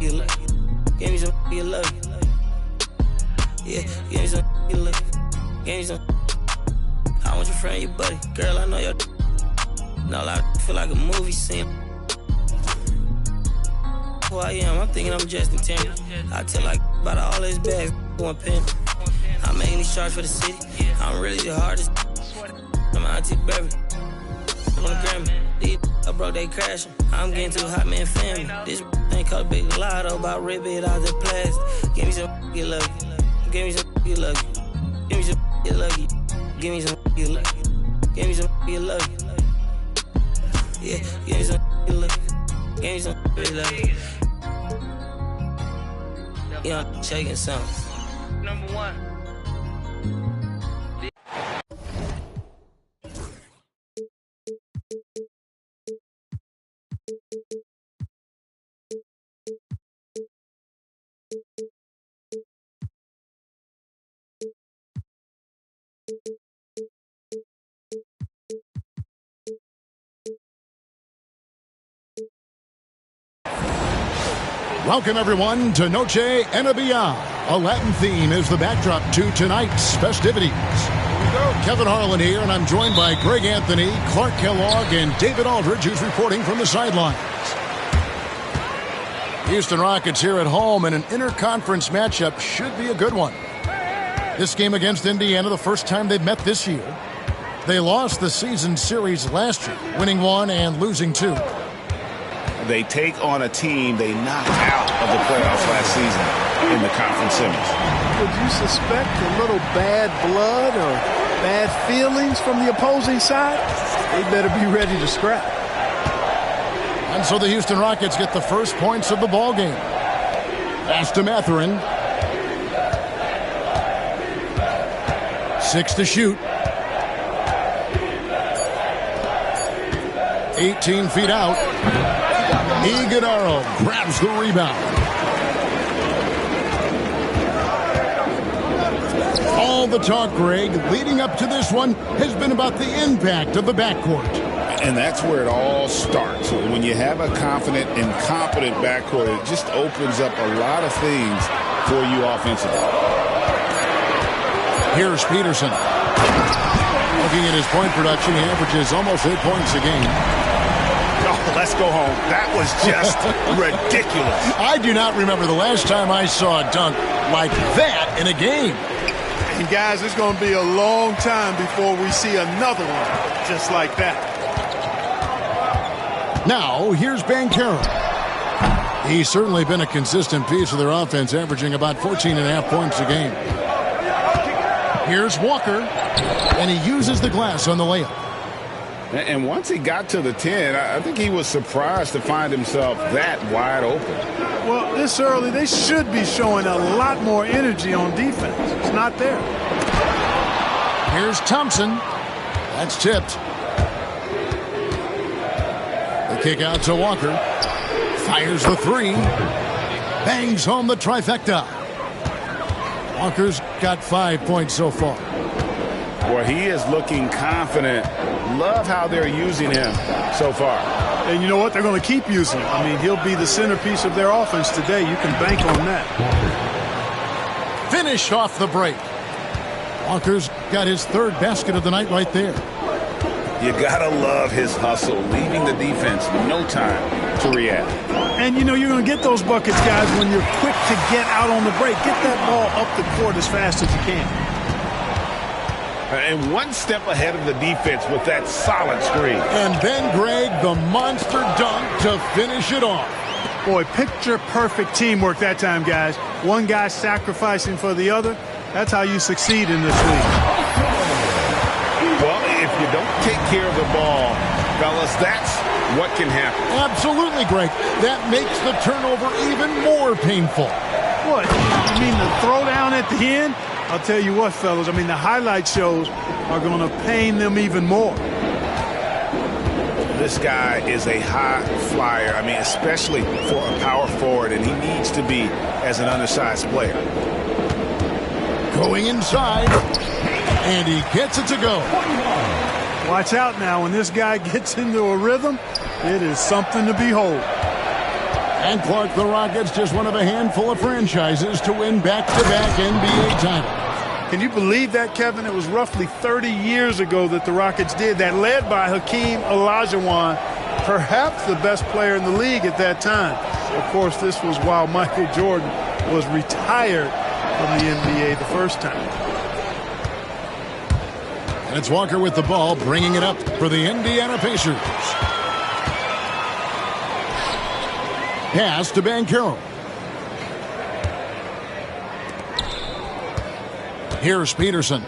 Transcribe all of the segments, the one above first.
you lucky. Give me some you lucky. Yeah, give me some you lucky. Give me some. I want your friend, your buddy. Girl, I know your. No, I feel like a movie scene. Who I am, I'm thinking I'm Justin Timberlake. I tell like about all his bags, one pen. I'm making these charts for the city. I'm really the hardest. I'm Auntie Beverly. On the Grammy. These I broke, they crashing. I'm getting too hot, man, family. This thing called Big Lotto, about rip it out the plastic. Give me some you lucky. Give me some you lucky. Give me some you lucky. Give me some you lucky. Give me some you lucky. Yeah, give me some you lucky. Give me some you lucky. Yeah, shaking something. Number one. Welcome, everyone, to Noche Enabia. A Latin theme is the backdrop to tonight's festivities. Kevin Harlan here, and I'm joined by Greg Anthony, Clark Kellogg, and David Aldridge, who's reporting from the sidelines. Houston Rockets here at home, and an interconference matchup should be a good one. This game against Indiana, the first time they've met this year. They lost the season series last year, winning 1 and losing 2. They take on a team they knocked out of the playoffs last season in the conference semis. Would you suspect a little bad blood or bad feelings from the opposing side? They better be ready to scrap. And so the Houston Rockets get the first points of the ball game. Pass to Mathurin. 6 to shoot. 18 feet out. Iguodala grabs the rebound. All the talk, Greg, leading up to this one has been about the impact of the backcourt. And that's where it all starts. When you have a confident and competent backcourt, it just opens up a lot of things for you offensively. Here's Peterson. Looking at his point production, he averages almost 8 points a game. Oh, let's go home. That was just ridiculous. I do not remember the last time I saw a dunk like that in a game. And guys, it's going to be a long time before we see another one just like that. Now, here's Banchero. He's certainly been a consistent piece of their offense, averaging about 14.5 points a game. Here's Walker, and he uses the glass on the layup. And once he got to the 10, I think he was surprised to find himself that wide open. Well, this early, they should be showing a lot more energy on defense. It's not there. Here's Thompson. That's tipped. The kick out to Walker. Fires the 3. Bangs home the trifecta. Walker's got 5 points so far. Boy, he is looking confident. Love how they're using him so far. And you know what? They're going to keep using him. I mean, he'll be the centerpiece of their offense today. You can bank on that. Finish off the break. Walker's got his 3rd basket of the night right there. You got to love his hustle, leaving the defense no time to react. And, you know, you're going to get those buckets, guys, when you're quick to get out on the break. Get that ball up the court as fast as you can. And one step ahead of the defense with that solid screen. And then, Greg, the monster dunk to finish it off. Boy, picture-perfect teamwork that time, guys. One guy sacrificing for the other. That's how you succeed in this league. Well, if you don't take care of the ball, fellas, that's what can happen. Absolutely, Greg. That makes the turnover even more painful. What? You mean the throwdown at the end? I'll tell you what, fellas, I mean, the highlight shows are going to pain them even more. This guy is a high flyer, I mean, especially for a power forward, and he needs to be as an undersized player. Going inside, and he gets it to go. Watch out now. When this guy gets into a rhythm, it is something to behold. And Clark, the Rockets, just one of a handful of franchises to win back-to-back NBA titles. Can you believe that, Kevin? It was roughly 30 years ago that the Rockets did that, led by Hakeem Olajuwon, perhaps the best player in the league at that time. Of course, this was while Michael Jordan was retired from the NBA the first time. And it's Walker with the ball, bringing it up for the Indiana Pacers. Pass to Banchero. Here's Peterson.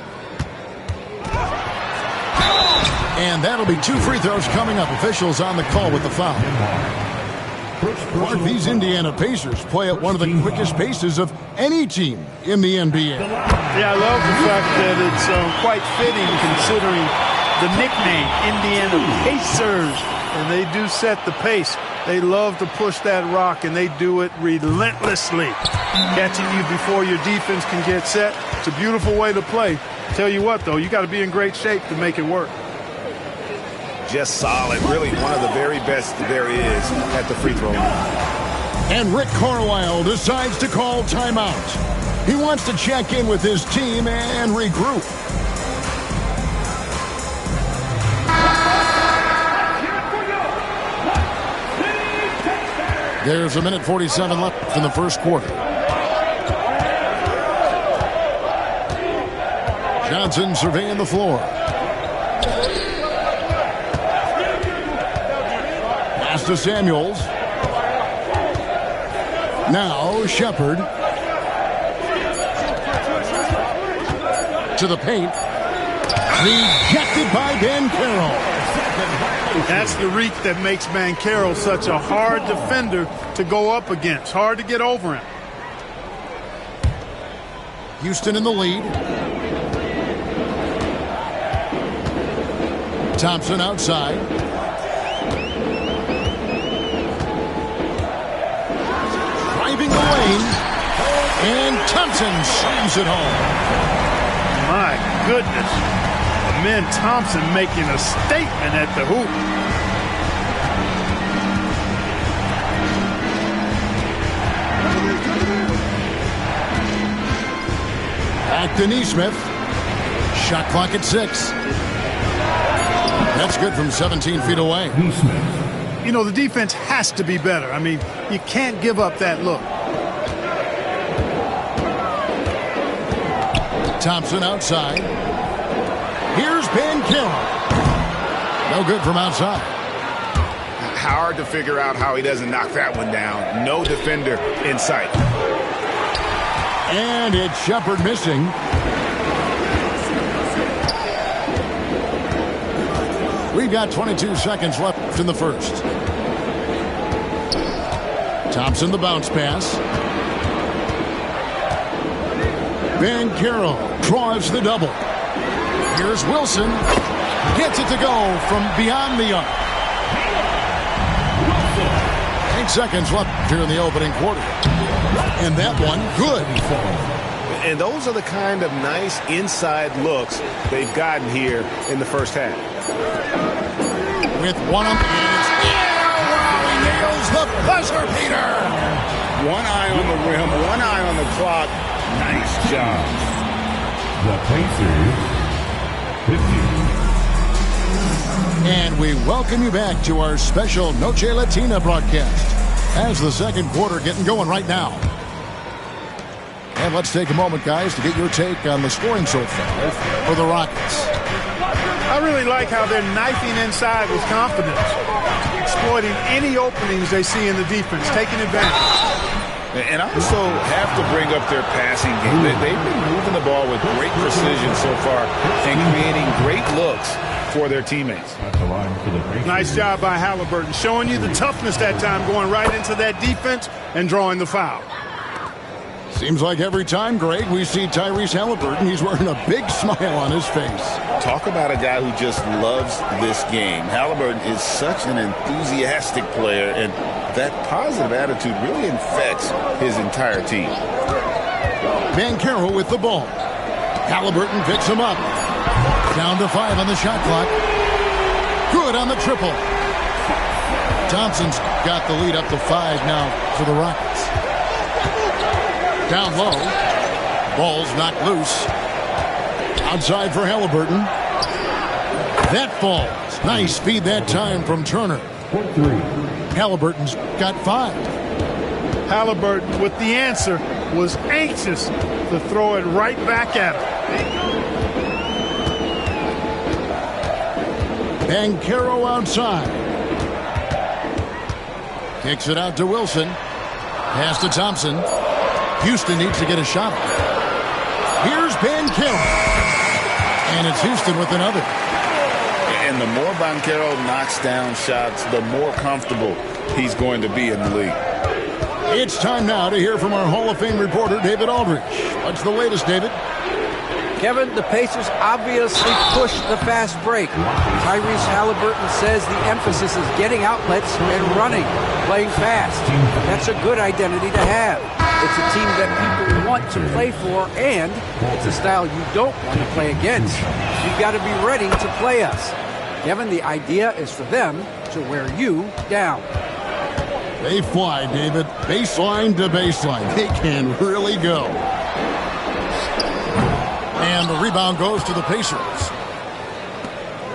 And that'll be 2 free throws coming up. Officials on the call with the foul. Mark, these Indiana Pacers play at one of the quickest paces of any team in the NBA. Yeah, I love the fact that it's quite fitting considering the nickname, Indiana Pacers. And they do set the pace. They love to push that rock, and they do it relentlessly. Catching you before your defense can get set. It's a beautiful way to play. Tell you what, though, you got to be in great shape to make it work. Just solid. Really one of the very best there is at the free throw line. And Rick Carlisle decides to call timeout. He wants to check in with his team and regroup. There's a minute 47 left in the first quarter. Johnson surveying the floor. Pass to Samuels. Now Shepard. To the paint. Rejected by Banchero. That's the reach that makes Banchero such a hard defender to go up against. Hard to get over him. Houston in the lead. Thompson outside. Driving the lane. And Thompson slams it home. My goodness. Amen Thompson making a statement at the hoop. Back to Nesmith. Shot clock at 6. That's good from 17 feet away. You know, the defense has to be better. I mean, you can't give up that look. Thompson outside. Here's Banchero. No good from outside. Hard to figure out how he doesn't knock that one down. No defender in sight. And it's Shepard missing. We've got 22 seconds left in the first. Thompson the bounce pass. Banchero draws the double. Here's Wilson. Gets it to go from beyond the arc. 8 seconds left here in the opening quarter. And that one, good. And those are the kind of nice inside looks they've gotten here in the first half. With one up, he nails the buzzer beater. One eye on the rim, one eye on the clock. Nice job. The Pacers, 50. And we welcome you back to our special Noche Latina broadcast as the second quarter getting going right now. And let's take a moment, guys, to get your take on the scoring so far for the Rockets. I really like how they're knifing inside with confidence, exploiting any openings they see in the defense, taking advantage. And I also have to bring up their passing game. They've been moving the ball with great precision so far and creating great looks for their teammates. Nice job by Halliburton, showing you the toughness that time, going right into that defense and drawing the foul. Seems like every time, Greg, we see Tyrese Halliburton, he's wearing a big smile on his face. Talk about a guy who just loves this game. Halliburton is such an enthusiastic player, and that positive attitude really infects his entire team. Banchero with the ball. Halliburton picks him up. Down to 5 on the shot clock. Good on the triple. Thompson's got the lead up to 5 now for the Rockets. Down low. Ball's knocked loose. Outside for Halliburton. That falls. Nice feed that time from Turner. Halliburton's got 5. Halliburton, with the answer, was anxious to throw it right back at him. Banchero outside. Kicks it out to Wilson. Pass to Thompson. Houston needs to get a shot. Here's Banchero. And it's Houston with another. And the more Banchero knocks down shots, the more comfortable he's going to be in the league. It's time now to hear from our Hall of Fame reporter, David Aldridge. What's the latest, David? Kevin, the Pacers obviously pushed the fast break. Tyrese Halliburton says the emphasis is getting outlets and running, playing fast. That's a good identity to have. It's a team that people want to play for, and it's a style you don't want to play against. You've got to be ready to play us. Kevin, the idea is for them to wear you down. They fly, David. Baseline to baseline. They can really go. And the rebound goes to the Pacers.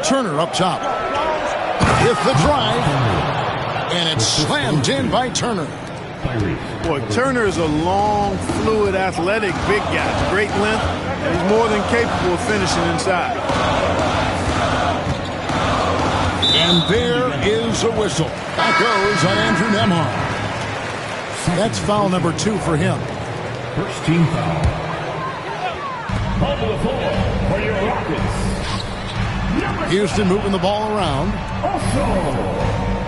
Turner up top. With the drive. And it's slammed in by Turner. Boy, Turner is a long, fluid, athletic big guy. Great length. And he's more than capable of finishing inside. And there is a whistle. That goes on Andrew Nembhard. That's foul number 2 for him. First team foul. Over the floor for your Rockets. Houston moving the ball around.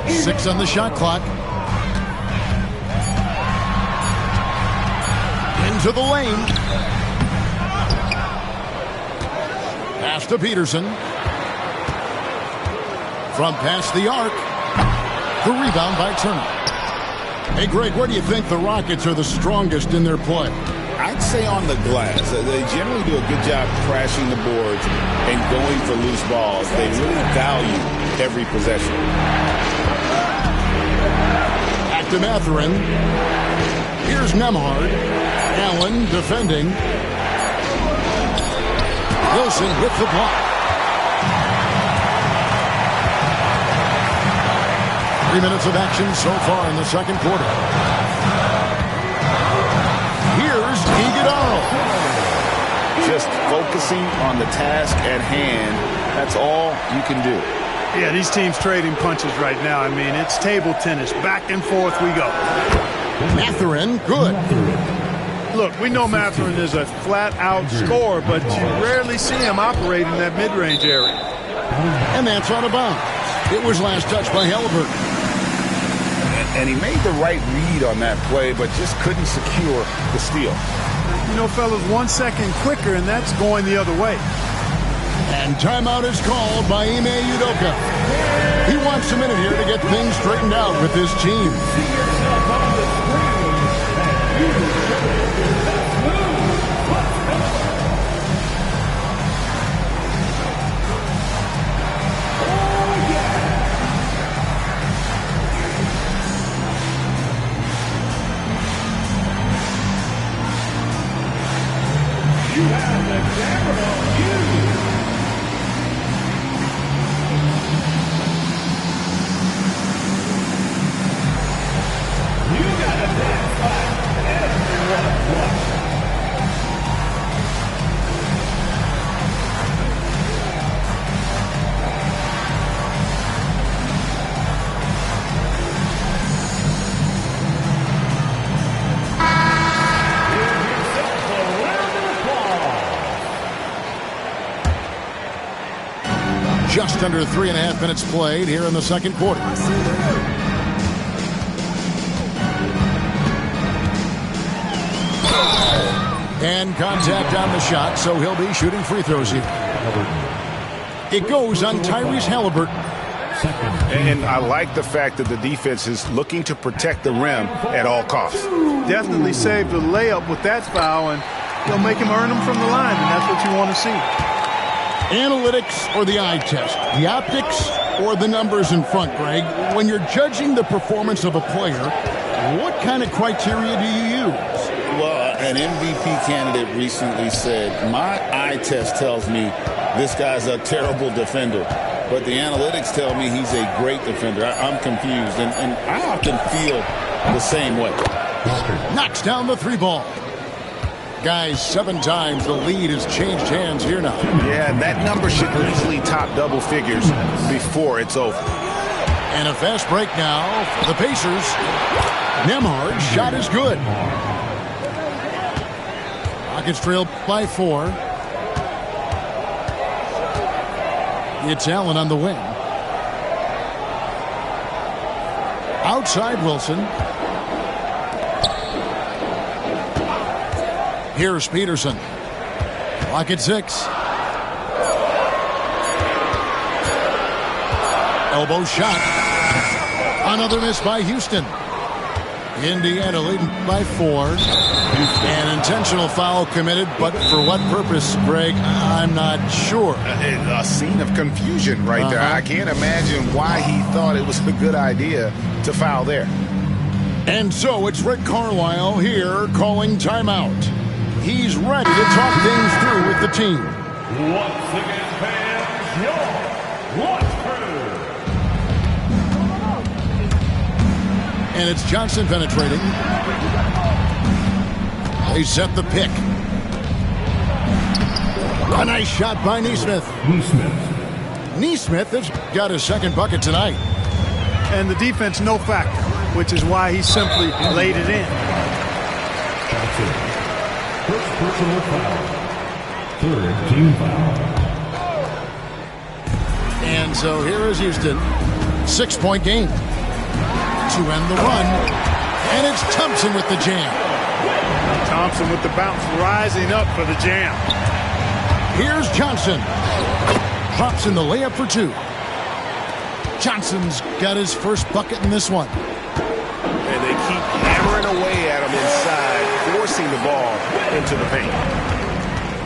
6 on the shot clock. Into the lane. Pass to Peterson. From past the arc. The rebound by Turner. Hey, Greg, where do you think the Rockets are the strongest in their play? I'd say on the glass. They generally do a good job crashing the boards and going for loose balls. They really value every possession. Back to Mathurin. Here's Nembhard. Allen defending. Wilson with the block. 3 minutes of action so far in the second quarter. Here's Iguodala. Just focusing on the task at hand. That's all you can do. Yeah, these teams trading punches right now. I mean, it's table tennis. Back and forth we go. Mathurin, good. Look, we know Mathurin is a flat-out scorer, but you rarely see him operate in that mid-range area. And that's out of bounds. It was last touched by Halliburton. And he made the right read on that play, but just couldn't secure the steal. You know, fellas, 1 second quicker, and that's going the other way. And timeout is called by Ime Udoka. He wants a minute here to get things straightened out with his team. You have the camera on you. You got a dance by everyone watching. Just under 3.5 minutes played here in the second quarter. And contact on the shot, so he'll be shooting free throws here. It goes on Tyrese Halliburton. And I like the fact that the defense is looking to protect the rim at all costs. Definitely saved a layup with that foul, and they'll make him earn them from the line, and that's what you want to see. Analytics or the eye test? The optics or the numbers in front, Greg? When you're judging the performance of a player, what kind of criteria do you use? Well, an MVP candidate recently said, my eye test tells me this guy's a terrible defender, but the analytics tell me he's a great defender. I'm confused, and I often feel the same way. Knocks down the 3 ball. Guys, 7 times the lead has changed hands here now. Yeah, that number should easily top double figures before it's over. And a fast break now for the Pacers. Nembhard's shot is good. Rockets trail by 4. It's Allen on the wing. Outside Wilson. Here's Peterson. Clock at 6. Elbow shot. Another miss by Houston. Indiana leading by 4. An intentional foul committed, but for what purpose, Greg? I'm not sure. A scene of confusion right there. I can't imagine why he thought it was a good idea to foul there. And so it's Rick Carlisle here calling timeout. He's ready to talk things through with the team. Once again, fans, your watch crew. And it's Johnson penetrating. They set the pick. A nice shot by Nesmith. Nesmith has got his second bucket tonight. And the defense no factor, which is why he simply laid it in. First personal foul. Third team foul. And so here is Houston. 6-point game. To end the run. And it's Thompson with the jam. Thompson with the bounce, rising up for the jam. Here's Johnson. Drops in the layup for 2. Johnson's got his first bucket in this one. And they keep hammering away at him inside, forcing the ball into the paint.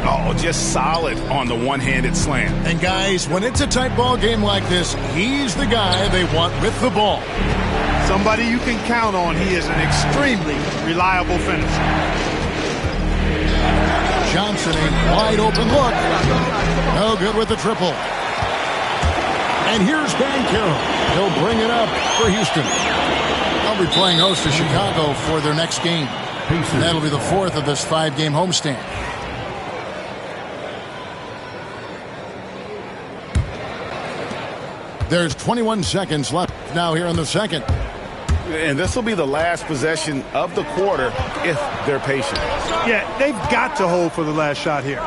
Oh, just solid on the one-handed slam. And guys, when it's a tight ball game like this, he's the guy they want with the ball. Somebody you can count on. He is an extremely reliable finisher. Johnson, a wide open look. No good with the triple. And here's Banchero. He'll bring it up for Houston. They'll be playing host to Chicago for their next game. And that'll be the 4th of this 5-game homestand. There's 21 seconds left now here in the second. And this will be the last possession of the quarter if they're patient. Yeah, they've got to hold for the last shot here.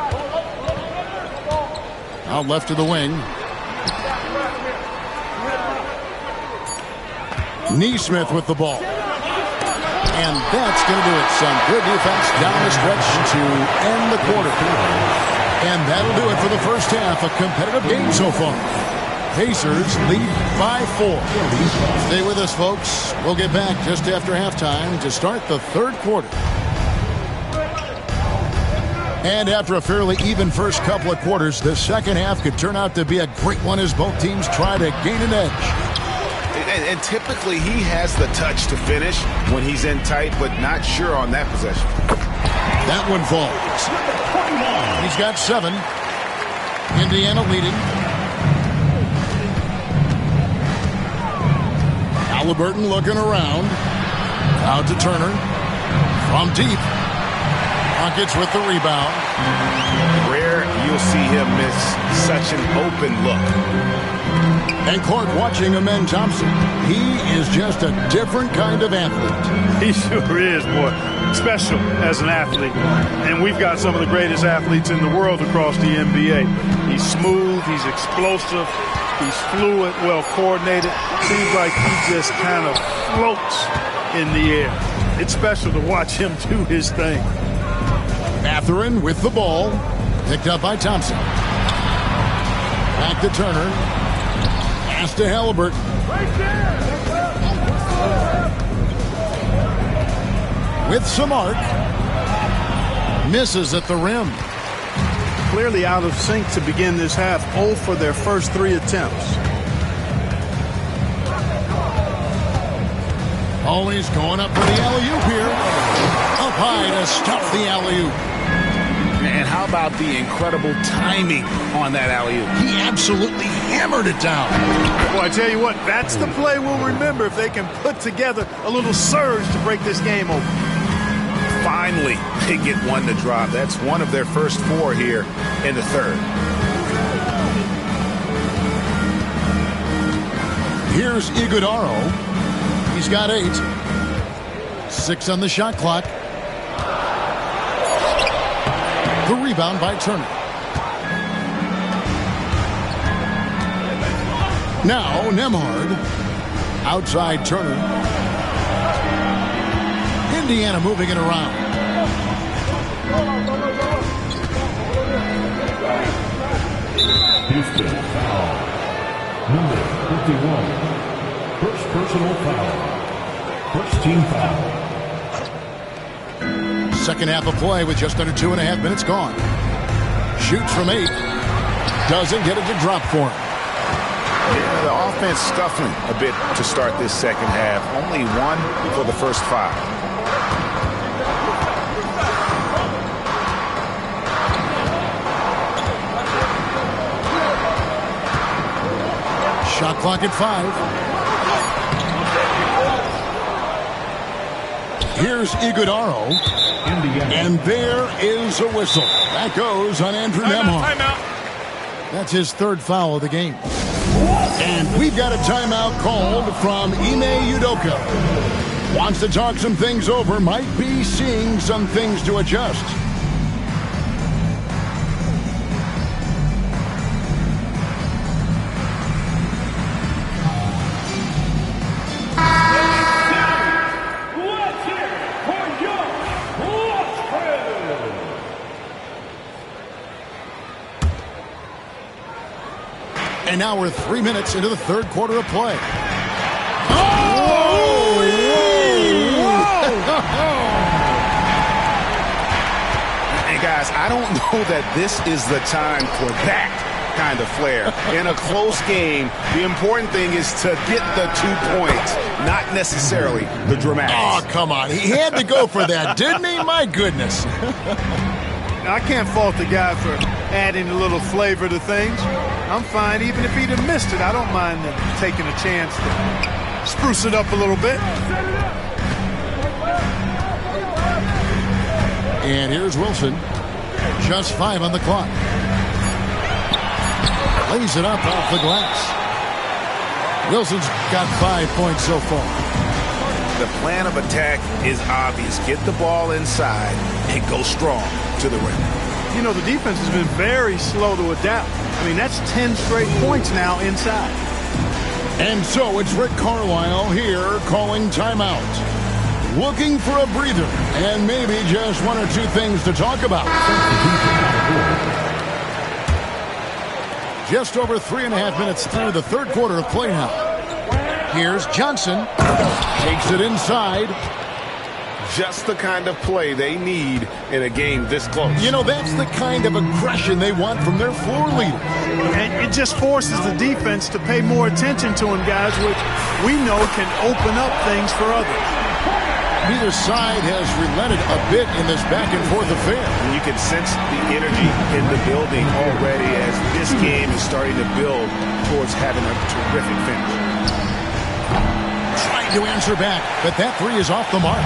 Out left to the wing. Nesmith with the ball. And that's going to do it. Some good defense down the stretch to end the quarter. And that'll do it for the first half. A competitive game so far. Pacers lead by 4. Stay with us, folks. We'll get back just after halftime to start the third quarter. And after a fairly even first couple of quarters, the second half could turn out to be a great one as both teams try to gain an edge. And typically he has the touch to finish when he's in tight, but not sure on that possession. That one falls. He's got 7. Indiana leading. Halliburton looking around. Out to Turner. From deep. Rockets with the rebound. Rare you'll see him miss such an open look. And Clark watching Amen Thompson. He is just a different kind of athlete. He sure is, boy. Special as an athlete. And we've got some of the greatest athletes in the world across the NBA. He's smooth. He's explosive. He's fluid, well coordinated. Seems like he just kind of floats in the air. It's special to watch him do his thing. Mathurin with the ball. Picked up by Thompson. Back to Turner. Pass to Halliburton. With some arc. Misses at the rim. Clearly out of sync to begin this half. 0 for their first 3 attempts. Always going up for the alley-oop here. Up high to stop the alley-oop. And how about the incredible timing on that alley-oop? He absolutely hammered it down. Well, I tell you what, that's the play we'll remember if they can put together a little surge to break this game open. Finally, they get one to drop. That's one of their first 4 here in the third. Here's Iguodaro. He's got 8. 6 on the shot clock. The rebound by Turner. Now Nembhard. Outside Turner. Indiana moving it around. Houston foul. Number 51. First personal foul. First team foul. Second half of play with just under 2.5 minutes gone. Shoots from 8. Doesn't get it to drop for him. Yeah, the offense scuffling a bit to start this second half. Only 1 for the first 5. Shot clock at 5. Here's Iguodaro. And there is a whistle. That goes on Andrew Nembhard. That's his 3rd foul of the game. And we've got a timeout called from Ime Udoka. Wants to talk some things over. Might be seeing some things to adjust. And now we're 3 minutes into the third quarter of play. Oh! And guys, I don't know that this is the time for that kind of flair. In a close game, the important thing is to get the 2 points, not necessarily the dramatics. Oh, come on. He had to go for that, didn't he? My goodness. I can't fault the guy for adding a little flavor to things. I'm fine. Even if he'd have missed it, I don't mind taking a chance to spruce it up a little bit. And here's Wilson. Just 5 on the clock. Lays it up off the glass. Wilson's got 5 points so far. The plan of attack is obvious. Get the ball inside and go strong to the rim. You know, the defense has been very slow to adapt. I mean, that's 10 straight points now inside. And so it's Rick Carlisle here calling timeout. Looking for a breather and maybe just 1 or 2 things to talk about. Just over 3.5 minutes through the third quarter of play now. Here's Johnson. Takes it inside. Just the kind of play they need in a game this close. You know, that's the kind of aggression they want from their floor leader. And it just forces the defense to pay more attention to him, guys, which we know can open up things for others. Neither side has relented a bit in this back-and-forth affair. And you can sense the energy in the building already as this game is starting to build towards having a terrific finish. Trying to answer back, but that 3 is off the mark.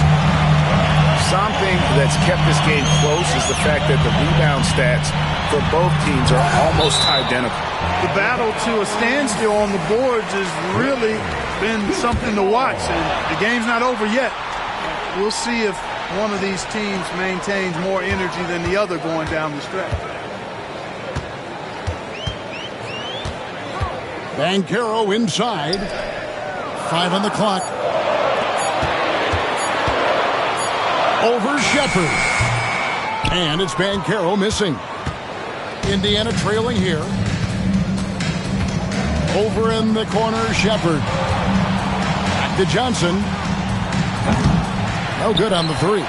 Something that's kept this game close is the fact that the rebound stats for both teams are almost identical. The battle to a standstill on the boards has really been something to watch, and the game's not over yet. We'll see if one of these teams maintains more energy than the other going down the stretch. Banchero inside. 5 on the clock. Over Shepherd. And it's Banchero missing. Indiana trailing here. Over in the corner, Shepherd. Back to Johnson. No good on the 3.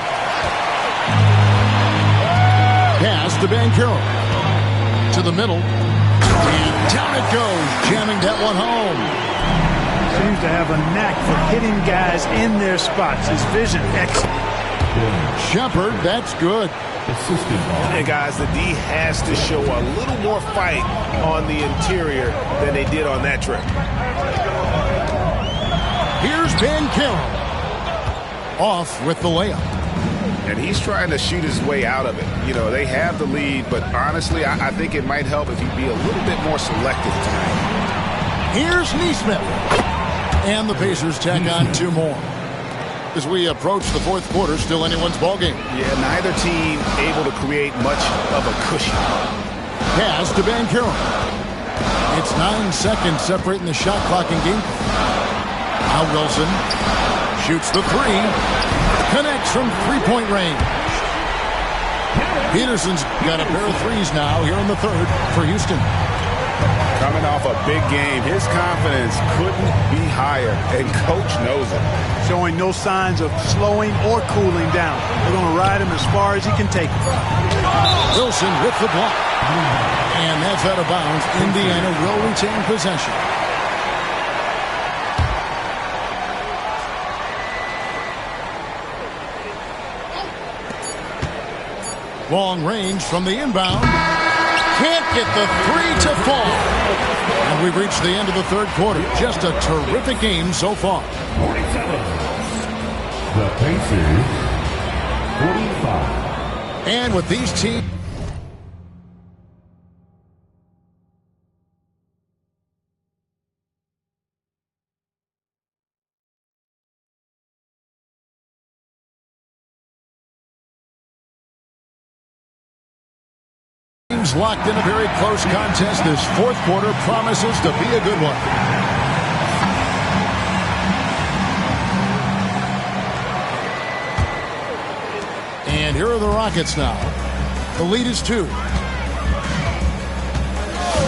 Pass to Banchero. To the middle. And down it goes, jamming that one home. seems to have a knack for hitting guys in their spots. His vision, excellent. Shepard, that's good. And guys, the D has to show a little more fight on the interior than they did on that trip. Here's Banchero. Off with the layup. And he's trying to shoot his way out of it. You know, they have the lead, but honestly, I think it might help if he'd be a little bit more selective tonight. Here's Nesmith. And the Pacers tack on 2 more. As we approach the fourth quarter, still anyone's ballgame. Yeah, neither team able to create much of a cushion. Pass to Banchero. It's 9 seconds separating the shot clock and game. Now Wilson shoots the 3. Connects from 3-point range. Peterson's got a pair of threes now here in the third for Houston. Coming off a big game, his confidence couldn't be higher, and coach knows it. Showing no signs of slowing or cooling down. They're going to ride him as far as he can take him. Wilson with the block. And that's out of bounds. Indiana will retain possession. Long range from the inbound. Can't get the 3 to fall. And we've reached the end of the third quarter. Just a terrific game so far. 47. The Pacers, 45. And with these teams locked in a very close contest, this fourth quarter promises to be a good one. And here are the Rockets now. The lead is 2.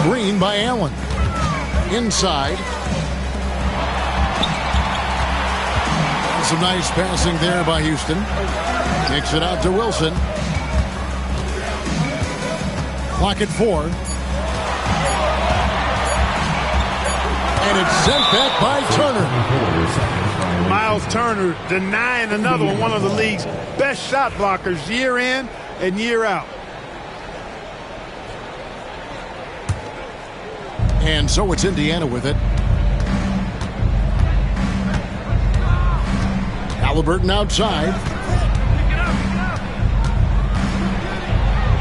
Green by Allen. Inside. Some nice passing there by Houston. Kicks it out to Wilson. Clock at 4. And it's sent back by Turner. Miles Turner denying another one of the league's best shot blockers year in and year out. And so it's Indiana with it. Halliburton outside.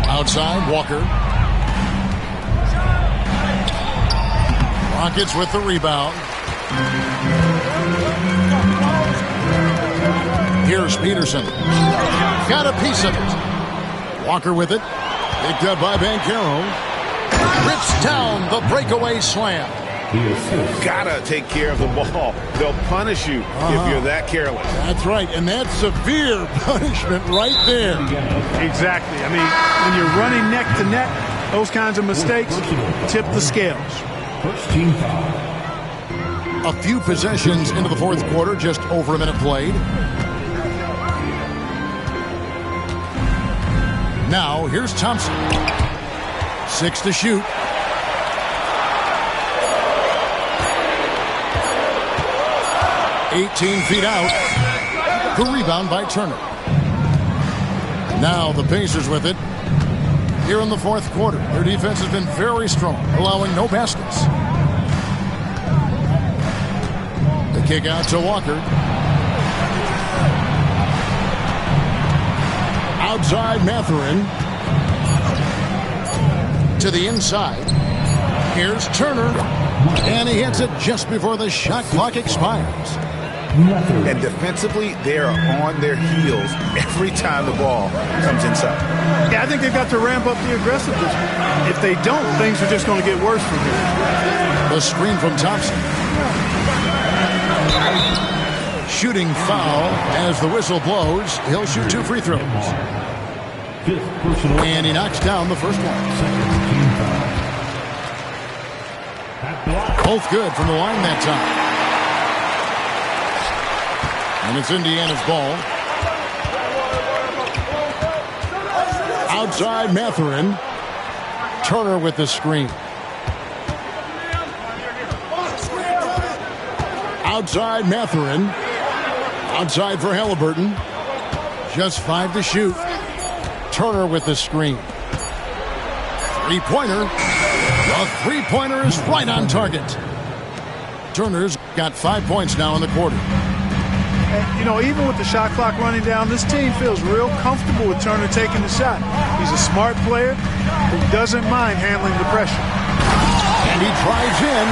Outside, Walker. Rockets with the rebound. Here's Peterson. Got a piece of it. Walker with it. Picked up by Banchero. Rips down the breakaway slam. Gotta take care of the ball. They'll punish you if you're that careless. That's right, and that's severe punishment right there. Exactly. I mean, when you're running neck to neck, those kinds of mistakes tip the scales. First team foul. A few possessions into the fourth quarter, just over a minute played. Now, here's Thompson. 6 to shoot. $18 feet out. The rebound by Turner. Now the Pacers with it. Here in the fourth quarter, their defense has been very strong, allowing no baskets. The kick out to Walker. Outside Mathurin. To the inside. Here's Turner. And he hits it just before the shot clock expires. And defensively, they are on their heels every time the ball comes inside. Yeah, I think they've got to ramp up the aggressiveness. If they don't, things are just going to get worse from here. The screen from Thompson. Shooting foul as the whistle blows. He'll shoot 2 free throws. And he knocks down the first one. Both good from the line that time. And it's Indiana's ball. Outside Mathurin. Turner with the screen. outside Mathurin. Outside for Halliburton. Just 5 to shoot. Turner with the screen. Three-pointer. The three-pointer is right on target. Turner's got 5 points now in the quarter. And, you know, even with the shot clock running down, this team feels real comfortable with Turner taking the shot. He's a smart player who doesn't mind handling the pressure. And he drives in.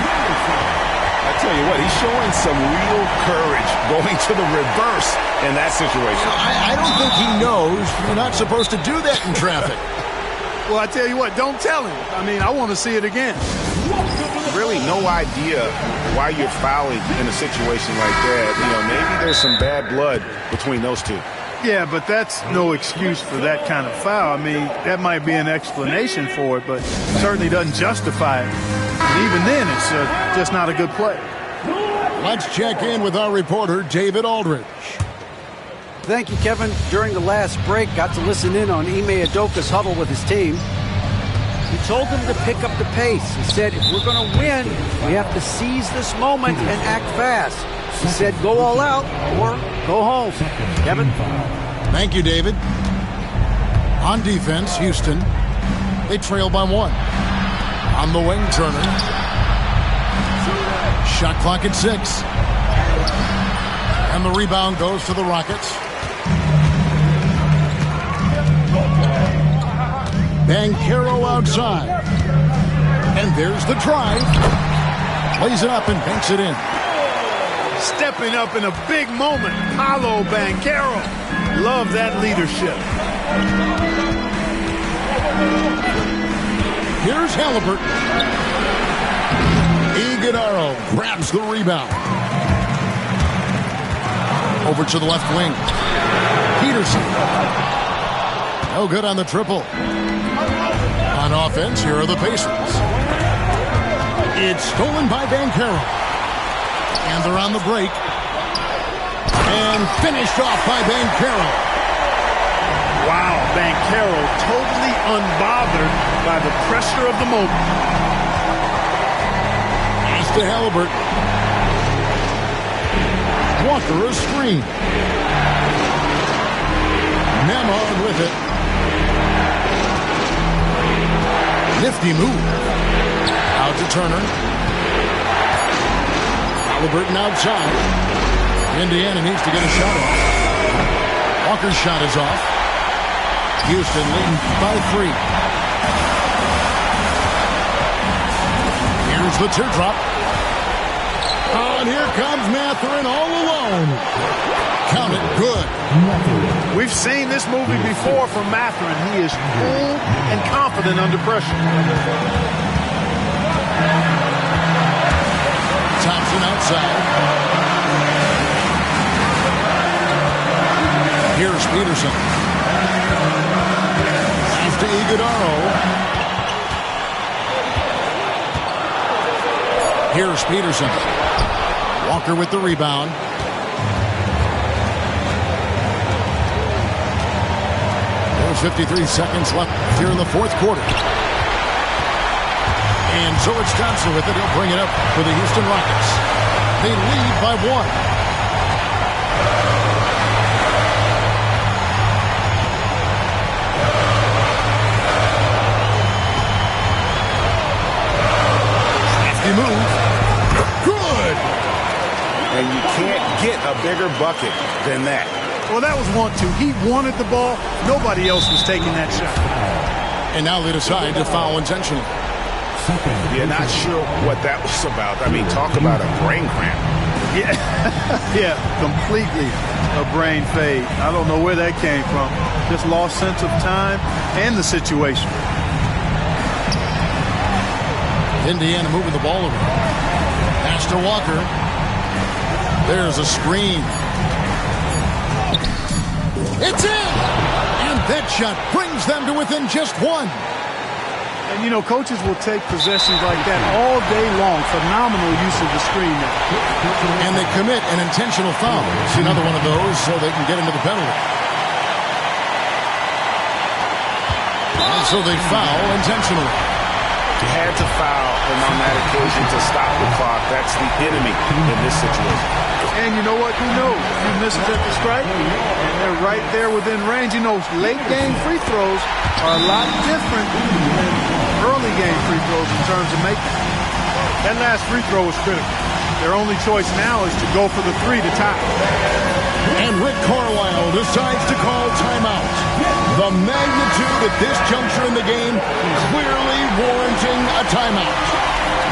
I tell you what, he's showing some real courage going to the reverse in that situation. I don't think he knows you're not supposed to do that in traffic. Well, I tell you what, don't tell him. I mean, I want to see it again. Really no idea why you're fouling in a situation like that. You know, maybe there's some bad blood between those two. Yeah, but that's no excuse for that kind of foul. I mean, that might be an explanation for it, but certainly doesn't justify it. And even then, it's just not a good play. Let's check in with our reporter, David Aldridge. Thank you, Kevin. During the last break, got to listen in on Ime Udoka's huddle with his team. He told them to pick up the pace. He said, if we're going to win, we have to seize this moment and act fast. He said, go all out or go home. Kevin? Thank you, David. On defense, Houston. They trail by 1. On the wing, Turner. Shot clock at 6. And the rebound goes to the Rockets. Banchero outside. And there's the drive. Plays it up and banks it in. Stepping up in a big moment, Paolo Banchero. Love that leadership. Here's Halliburton. Iguodala grabs the rebound. Over to the left wing. Peterson. No good on the triple. On offense, here are the Pacers. It's stolen by Banchero. And they're on the break. And finished off by Banchero. Wow, Banchero totally unbothered by the pressure of the moment. Pass to Halliburton. Walker a screen. Nembhard with it. Nifty move. Out to Turner. Halliburton outside. Indiana needs to get a shot off. Walker's shot is off. Houston leading by 3. Here's the teardrop. Oh, and here comes Mathurin all alone. Count it, good. We've seen this movie before from Mathurin. He is cool and confident under pressure. Thompson outside. Here's Peterson. Pass to Iguodala. Here's Peterson. Walker with the rebound. There's 53 seconds left here in the fourth quarter. And so it's Johnson with it. He'll bring it up for the Houston Rockets. They lead by 1. Move. Good. And you can't get a bigger bucket than that. Well, that was 1-2. He wanted the ball. Nobody else was taking that shot. And now they decide to foul intentionally. Yeah, not sure what that was about. I mean, talk about a brain cramp. Yeah, yeah, completely a brain fade. I don't know where that came from. Just lost sense of time and the situation. Indiana moving the ball over. Pass to Walker. There's a screen. It's in! And that shot brings them to within just 1. And, you know, coaches will take possessions like that all day long. Phenomenal use of the screen now. And they commit an intentional foul. It's another one of those so they can get into the penalty. And so they foul intentionally. had to foul on that occasion to stop the clock. That's the enemy in this situation. And you know what? Who knows? He misses at the stripe, and they're right there within range. You know, late game free throws are a lot different than early game free throws in terms of making. That last free throw was critical. Their only choice now is to go for the three to tie. And Rick Carlisle decides to call timeout. The magnitude at this juncture in the game clearly warranting a timeout.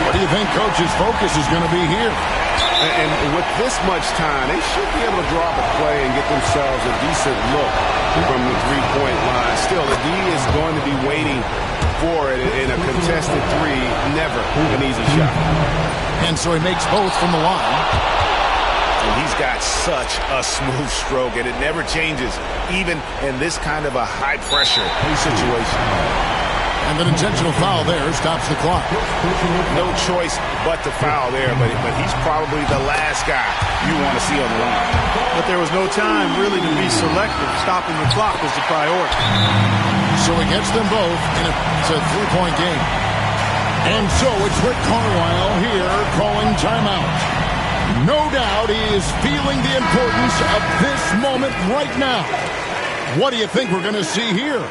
What do you think Coach's focus is going to be here? And with this much time, they should be able to draw up a play and get themselves a decent look from the three-point line. Still, the D is going to be waiting for it in a contested three. Never an easy shot. And so he makes both from the line. And he's got such a smooth stroke, and it never changes, even in this kind of a high-pressure situation. And an intentional foul there stops the clock. No choice but to foul there, but he's probably the last guy you want to see on the line. But there was no time really to be selective. Stopping the clock was the priority. So he gets them both in a three-point game. And so it's Rick Carlisle here calling timeout. No doubt he is feeling the importance of this moment right now. What do you think we're going to see here?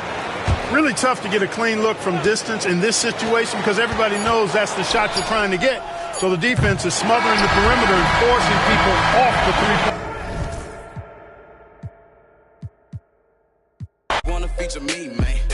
Really tough to get a clean look from distance in this situation because everybody knows that's the shot you're trying to get. So the defense is smothering the perimeter and forcing people off the three-point. Wanna feature me, man.